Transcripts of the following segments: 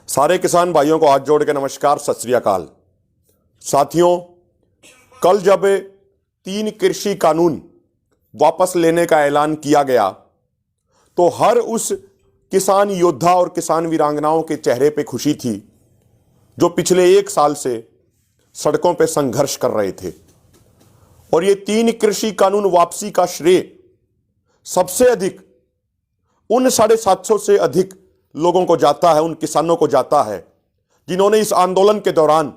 सारे किसान भाइयों को हाथ जोड़ के नमस्कार, सत श्री अकाल। साथियों, कल जब 3 कृषि कानून वापस लेने का ऐलान किया गया तो हर उस किसान योद्धा और किसान वीरांगनाओं के चेहरे पे खुशी थी जो पिछले 1 साल से सड़कों पे संघर्ष कर रहे थे। और ये 3 कृषि कानून वापसी का श्रेय सबसे अधिक उन 750 से अधिक लोगों को जाता है, उन किसानों को जाता है जिन्होंने इस आंदोलन के दौरान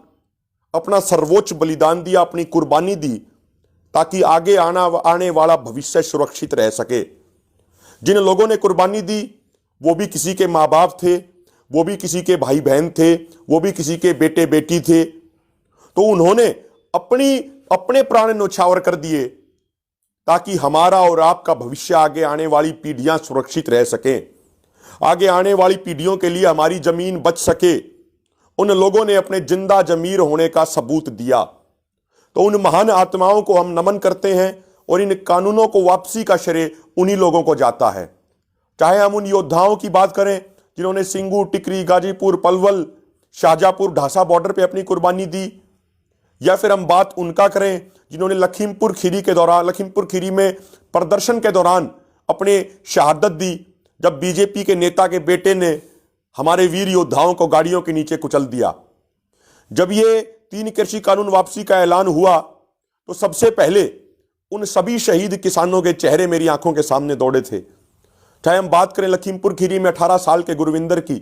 अपना सर्वोच्च बलिदान दिया, अपनी कुर्बानी दी, ताकि आगे आने वाला भविष्य सुरक्षित रह सके। जिन लोगों ने कुर्बानी दी वो भी किसी के माँ बाप थे, वो भी किसी के भाई बहन थे, वो भी किसी के बेटे बेटी थे। तो उन्होंने अपने प्राण न्यौछावर कर दिए ताकि हमारा और आपका भविष्य, आगे आने वाली पीढ़ियां सुरक्षित रह सकें, आगे आने वाली पीढ़ियों के लिए हमारी जमीन बच सके। उन लोगों ने अपने जिंदा जमीर होने का सबूत दिया। तो उन महान आत्माओं को हम नमन करते हैं और इन कानूनों को वापसी का श्रेय उन्हीं लोगों को जाता है। चाहे हम उन योद्धाओं की बात करें जिन्होंने सिंगू, टिकरी, गाजीपुर, पलवल, शाहजहांपुर, ढासा बॉर्डर पे अपनी कुर्बानी दी, या फिर हम बात उनका करें जिन्होंने लखीमपुर खीरी में प्रदर्शन के दौरान अपने शहादत दी जब बीजेपी के नेता के बेटे ने हमारे वीर योद्धाओं को गाड़ियों के नीचे कुचल दिया। जब ये 3 कृषि कानून वापसी का ऐलान हुआ तो सबसे पहले उन सभी शहीद किसानों के चेहरे मेरी आंखों के सामने दौड़े थे। चाहे हम बात करें लखीमपुर खीरी में 18 साल के गुरविंदर की।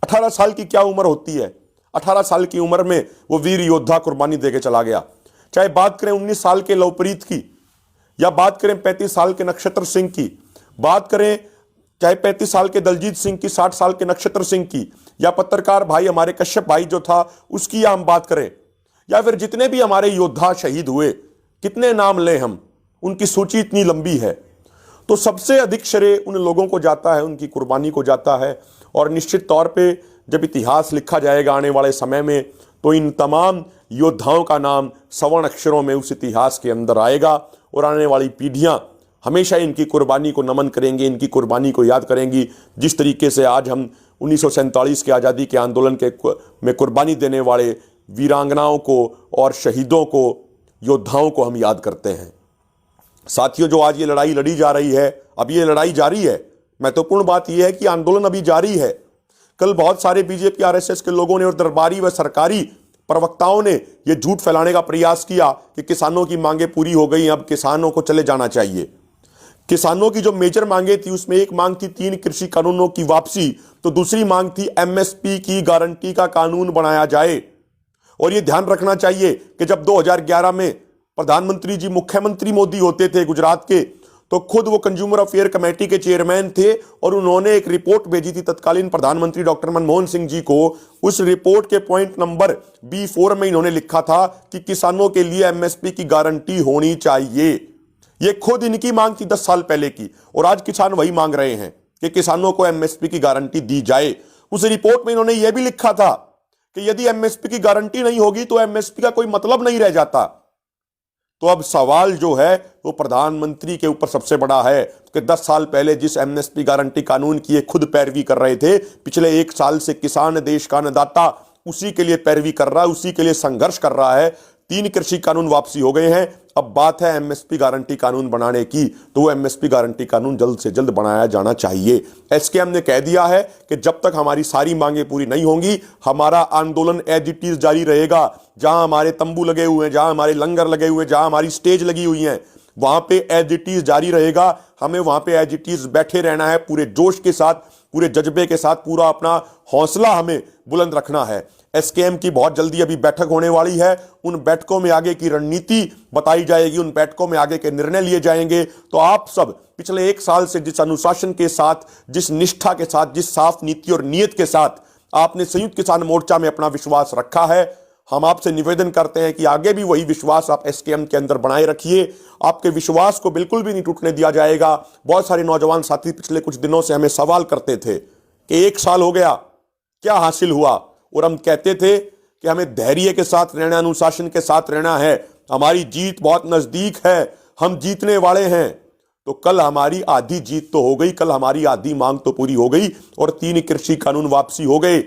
18 साल की क्या उम्र होती है? 18 साल की उम्र में वो वीर योद्धा कुर्बानी देके चला गया। चाहे बात करें 19 साल के लवप्रीत की, या बात करें 35 साल के नक्षत्र सिंह की, बात करें चाहे 35 साल के दलजीत सिंह की, 60 साल के नक्षत्र सिंह की, या पत्रकार भाई हमारे कश्यप भाई जो था उसकी, या हम बात करें, या फिर जितने भी हमारे योद्धा शहीद हुए, कितने नाम लें हम, उनकी सूची इतनी लंबी है। तो सबसे अधिक श्रेय उन लोगों को जाता है, उनकी कुर्बानी को जाता है। और निश्चित तौर पे जब इतिहास लिखा जाएगा आने वाले समय में तो इन तमाम योद्धाओं का नाम स्वर्ण अक्षरों में उस इतिहास के अंदर आएगा और आने वाली पीढ़ियां हमेशा इनकी कुर्बानी को नमन करेंगी, इनकी कुर्बानी को याद करेंगी। जिस तरीके से आज हम 1947 के आज़ादी के आंदोलन में कुर्बानी देने वाले वीरांगनाओं को और शहीदों को, योद्धाओं को हम याद करते हैं। साथियों, जो आज ये लड़ाई लड़ी जा रही है, अब ये लड़ाई जारी है। महत्वपूर्ण बात यह है कि आंदोलन अभी जारी है। कल बहुत सारे बीजेपी आरएसएस के लोगों ने और दरबारी व सरकारी प्रवक्ताओं ने ये झूठ फैलाने का प्रयास किया कि किसानों की मांगें पूरी हो गई, अब किसानों को चले जाना चाहिए। किसानों की जो मेजर मांगे थी उसमें एक मांग थी 3 कृषि कानूनों की वापसी, तो दूसरी मांग थी एमएसपी की गारंटी का कानून बनाया जाए। और यह ध्यान रखना चाहिए कि जब 2011 में प्रधानमंत्री जी, मुख्यमंत्री मोदी होते थे गुजरात के, तो खुद वो कंज्यूमर अफेयर कमेटी के चेयरमैन थे और उन्होंने एक रिपोर्ट भेजी थी तत्कालीन प्रधानमंत्री डॉक्टर मनमोहन सिंह जी को। उस रिपोर्ट के पॉइंट नंबर B4 में इन्होंने लिखा था कि किसानों के लिए एमएसपी की गारंटी होनी चाहिए। ये खुद इनकी मांग थी 10 साल पहले की, और आज किसान वही मांग रहे हैं कि किसानों को एमएसपी की गारंटी दी जाए। उस रिपोर्ट में इन्होंने यह भी लिखा था कि यदि एमएसपी की गारंटी नहीं होगी तो एमएसपी का कोई मतलब नहीं रह जाता। तो अब सवाल जो है वो प्रधानमंत्री के ऊपर सबसे बड़ा है कि 10 साल पहले जिस एमएसपी गारंटी कानून की खुद पैरवी कर रहे थे, पिछले 1 साल से किसान, देश का अन्नदाता, उसी के लिए पैरवी कर रहा है, उसी के लिए संघर्ष कर रहा है। 3 कृषि कानून वापसी हो गए हैं, अब बात है एमएसपी गारंटी कानून बनाने की। तो वो एमएसपी गारंटी कानून जल्द से जल्द बनाया जाना चाहिए। एसकेएम ने कह दिया है कि जब तक हमारी सारी मांगे पूरी नहीं होंगी, हमारा आंदोलन एज इट इज जारी रहेगा। जहां हमारे तंबू लगे हुए हैं, जहां हमारे लंगर लगे हुए हैं, जहां हमारी स्टेज लगी हुई है, वहां पे एज इट इज जारी रहेगा। हमें वहां पे एज इट इज बैठे रहना है, पूरे जोश के साथ, पूरे जज्बे के साथ, पूरा अपना हौसला हमें बुलंद रखना है। एसकेएम की बहुत जल्दी अभी बैठक होने वाली है। उन बैठकों में आगे की रणनीति बताई जाएगी, उन बैठकों में आगे के निर्णय लिए जाएंगे। तो आप सब पिछले 1 साल से जिस अनुशासन के साथ, जिस निष्ठा के साथ, जिस साफ नीति और नियत के साथ आपने संयुक्त किसान मोर्चा में अपना विश्वास रखा है, हम आपसे निवेदन करते हैं कि आगे भी वही विश्वास आप एसकेएम के अंदर बनाए रखिए। आपके विश्वास को बिल्कुल भी नहीं टूटने दिया जाएगा। बहुत सारे नौजवान साथी पिछले कुछ दिनों से हमें सवाल करते थे कि 1 साल हो गया, क्या हासिल हुआ? और हम कहते थे कि हमें धैर्य के साथ रहना, अनुशासन के साथ रहना है। हमारी जीत बहुत नजदीक है, हम जीतने वाले हैं। तो कल हमारी आधी जीत तो हो गई, कल हमारी आधी मांग तो पूरी हो गई और 3 कृषि कानून वापसी हो गए।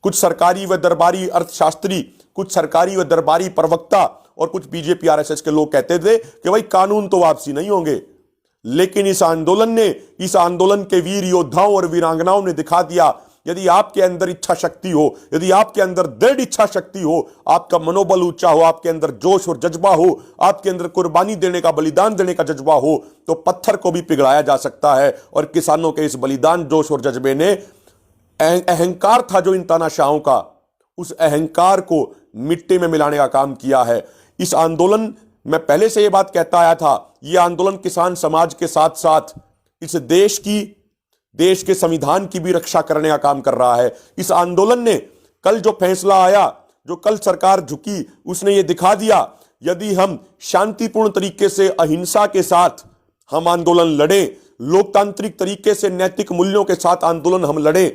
कुछ सरकारी व दरबारी अर्थशास्त्री, कुछ सरकारी व दरबारी प्रवक्ता और कुछ बीजेपी आरएसएस के लोग कहते थे कि भाई कानून तो वापसी नहीं होंगे। लेकिन इस आंदोलन के वीर योद्धाओं और वीरांगनाओं ने दिखा दिया, यदि आपके अंदर इच्छा शक्ति हो, यदि आपके अंदर दृढ़ इच्छा शक्ति हो, आपका मनोबल ऊंचा हो, आपके अंदर जोश और जज्बा हो, आपके अंदर कुर्बानी देने का, बलिदान देने का जज्बा हो, तो पत्थर को भी पिघलाया जा सकता है। और किसानों के इस बलिदान, जोश और जज्बे ने अहंकार था जो इन तानाशाहों का, उस अहंकार को मिट्टी में मिलाने का काम किया है। इस आंदोलन, मैं पहले से यह बात कहता आया था, यह आंदोलन किसान समाज के साथ साथ इस देश के संविधान की भी रक्षा करने का काम कर रहा है। इस आंदोलन ने कल जो फैसला आया, जो कल सरकार झुकी, उसने ये दिखा दिया, यदि हम शांतिपूर्ण तरीके से, अहिंसा के साथ हम आंदोलन लड़ें, लोकतांत्रिक तरीके से नैतिक मूल्यों के साथ आंदोलन हम लड़ें,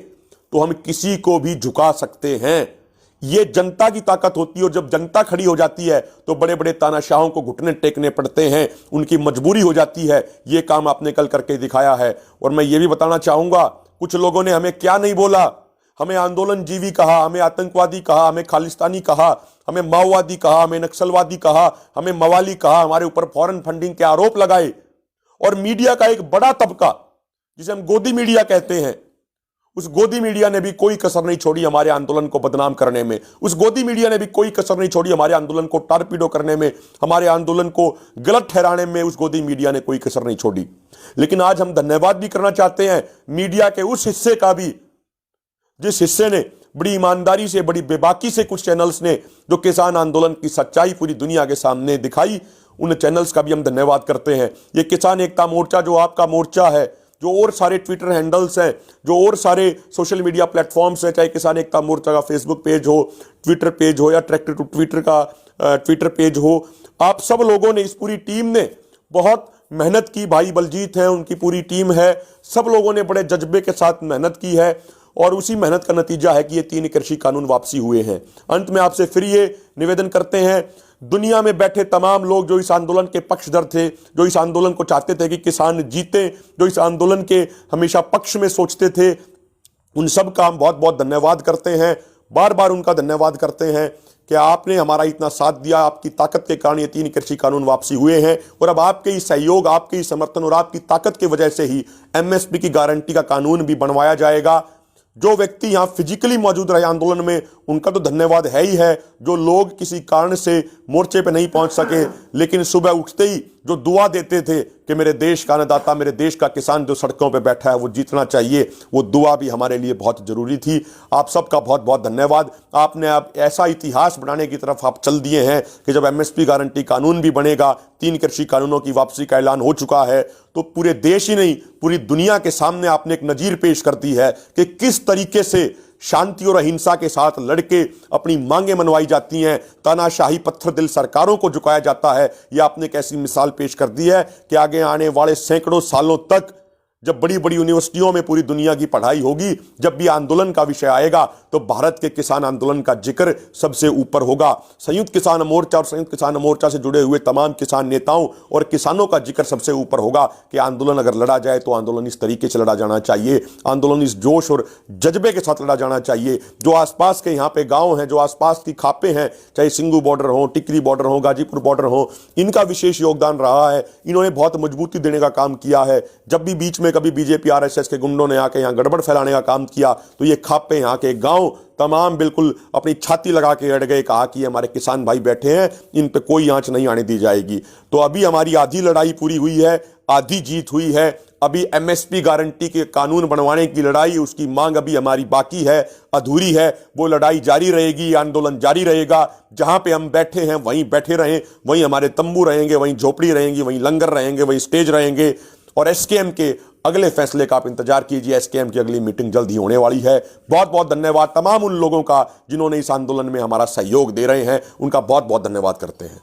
तो हम किसी को भी झुका सकते हैं। ये जनता की ताकत होती है और जब जनता खड़ी हो जाती है तो बड़े बड़े तानाशाहों को घुटने टेकने पड़ते हैं, उनकी मजबूरी हो जाती है। ये काम आपने कल करके दिखाया है। और मैं ये भी बताना चाहूंगा, कुछ लोगों ने हमें क्या नहीं बोला, हमें आंदोलनजीवी कहा, हमें आतंकवादी कहा, हमें खालिस्तानी कहा, हमें माओवादी कहा, हमें नक्सलवादी कहा, हमें मवाली कहा, हमारे ऊपर फॉरेन फंडिंग के आरोप लगाए। और मीडिया का एक बड़ा तबका, जिसे हम गोदी मीडिया कहते हैं, उस गोदी मीडिया ने भी कोई कसर नहीं छोड़ी हमारे आंदोलन को बदनाम करने में। उस गोदी मीडिया ने भी कोई कसर नहीं छोड़ी हमारे आंदोलन को टारपीडो करने में, हमारे आंदोलन को गलत ठहराने में। उस गोदी मीडिया ने कोई कसर नहीं छोड़ी। लेकिन आज हम धन्यवाद भी करना चाहते हैं मीडिया के उस हिस्से का भी, जिस हिस्से ने बड़ी ईमानदारी से, बड़ी बेबाकी से, कुछ चैनल्स ने जो किसान आंदोलन की सच्चाई पूरी दुनिया के सामने दिखाई, उन चैनल्स का भी हम धन्यवाद करते हैं। ये किसान एकता मोर्चा जो आपका मोर्चा है, जो और सारे ट्विटर हैंडल्स हैं, जो और सारे सोशल मीडिया प्लेटफॉर्म्स हैं, चाहे किसान एकता मोर्चा का फेसबुक पेज हो, ट्विटर पेज हो, या ट्रैक्टर टू ट्विटर का ट्विटर पेज हो, आप सब लोगों ने, इस पूरी टीम ने बहुत मेहनत की। भाई बलजीत हैं, उनकी पूरी टीम है, सब लोगों ने बड़े जज्बे के साथ मेहनत की है और उसी मेहनत का नतीजा है कि ये 3 कृषि कानून वापसी हुए हैं। अंत में आपसे फिर ये निवेदन करते हैं, दुनिया में बैठे तमाम लोग जो इस आंदोलन के पक्षधर थे, जो इस आंदोलन को चाहते थे कि किसान जीते, जो इस आंदोलन के हमेशा पक्ष में सोचते थे, उन सब का हम बहुत बहुत धन्यवाद करते हैं। बार बार उनका धन्यवाद करते हैं कि आपने हमारा इतना साथ दिया। आपकी ताकत के कारण ये 3 कृषि कानून वापसी हुए हैं और अब आपके ही सहयोग, आपके ही समर्थन और आपकी ताकत की वजह से ही एमएसपी की गारंटी का कानून भी बनवाया जाएगा। जो व्यक्ति यहां फिजिकली मौजूद रहे आंदोलन में, उनका तो धन्यवाद है ही है। जो लोग किसी कारण से मोर्चे पे नहीं पहुंच सके, लेकिन सुबह उठते ही जो दुआ देते थे कि मेरे देश का अन्नदाता, मेरे देश का किसान जो सड़कों पे बैठा है वो जीतना चाहिए, वो दुआ भी हमारे लिए बहुत जरूरी थी। आप सबका बहुत बहुत धन्यवाद। आपने अब ऐसा इतिहास बनाने की तरफ आप चल दिए हैं कि जब एमएसपी गारंटी कानून भी बनेगा, 3 कृषि कानूनों की वापसी का ऐलान हो चुका है, तो पूरे देश ही नहीं, पूरी दुनिया के सामने आपने एक नजीर पेश कर दी है कि किस तरीके से शांति और अहिंसा के साथ लड़के अपनी मांगें मनवाई जाती हैं, तानाशाही पत्थर दिल सरकारों को झुकाया जाता है। यह आपने एक ऐसी मिसाल पेश कर दी है कि आगे आने वाले सैकड़ों सालों तक जब बड़ी बड़ी यूनिवर्सिटियों में पूरी दुनिया की पढ़ाई होगी, जब भी आंदोलन का विषय आएगा, तो भारत के किसान आंदोलन का जिक्र सबसे ऊपर होगा। संयुक्त किसान मोर्चा और संयुक्त किसान मोर्चा से जुड़े हुए तमाम किसान नेताओं और किसानों का जिक्र सबसे ऊपर होगा कि आंदोलन अगर लड़ा जाए तो आंदोलन इस तरीके से लड़ा जाना चाहिए, आंदोलन इस जोश और जज्बे के साथ लड़ा जाना चाहिए। जो आसपास के यहाँ पे गाँव हैं, जो आसपास की खापें हैं, चाहे सिंगू बॉर्डर हो, टिकरी बॉर्डर हो, गाजीपुर बॉर्डर हो, इनका विशेष योगदान रहा है। इन्होंने बहुत मजबूती देने का काम किया है। जब भी बीच में कभी बीजेपी आरएसएस के गुंडों ने आके यहाँ गड़बड़ फैलाने का काम किया, तो ये खापे, यहाँ के गांव तमाम बिल्कुल अपनी छाती लगा के अड़ गए, कहा कि हमारे किसान भाई बैठे हैं, इन पे कोई आंच नहीं आने दी जाएगी। तो अभी हमारी आधी लड़ाई पूरी हुई है, आधी जीत हुई है। अभी एमएसपी गारंटी के कानून बनवाने की लड़ाई, उसकी मांग अभी हमारी बाकी है, अधूरी है। वो लड़ाई जारी रहेगी, आंदोलन जारी रहेगा। जहां पे हम बैठे हैं वहीं बैठे रहें, वहीं हमारे तंबू रहेंगे, वहीं झोपड़ी रहेंगी, वहीं लंगर रहेंगे, वहीं स्टेज रहेंगे। और एसकेएम के अगले फैसले का आप इंतजार कीजिए। एसकेएम की अगली मीटिंग जल्द ही होने वाली है। बहुत बहुत धन्यवाद तमाम उन लोगों का जिन्होंने इस आंदोलन में हमारा सहयोग दे रहे हैं, उनका बहुत बहुत धन्यवाद करते हैं।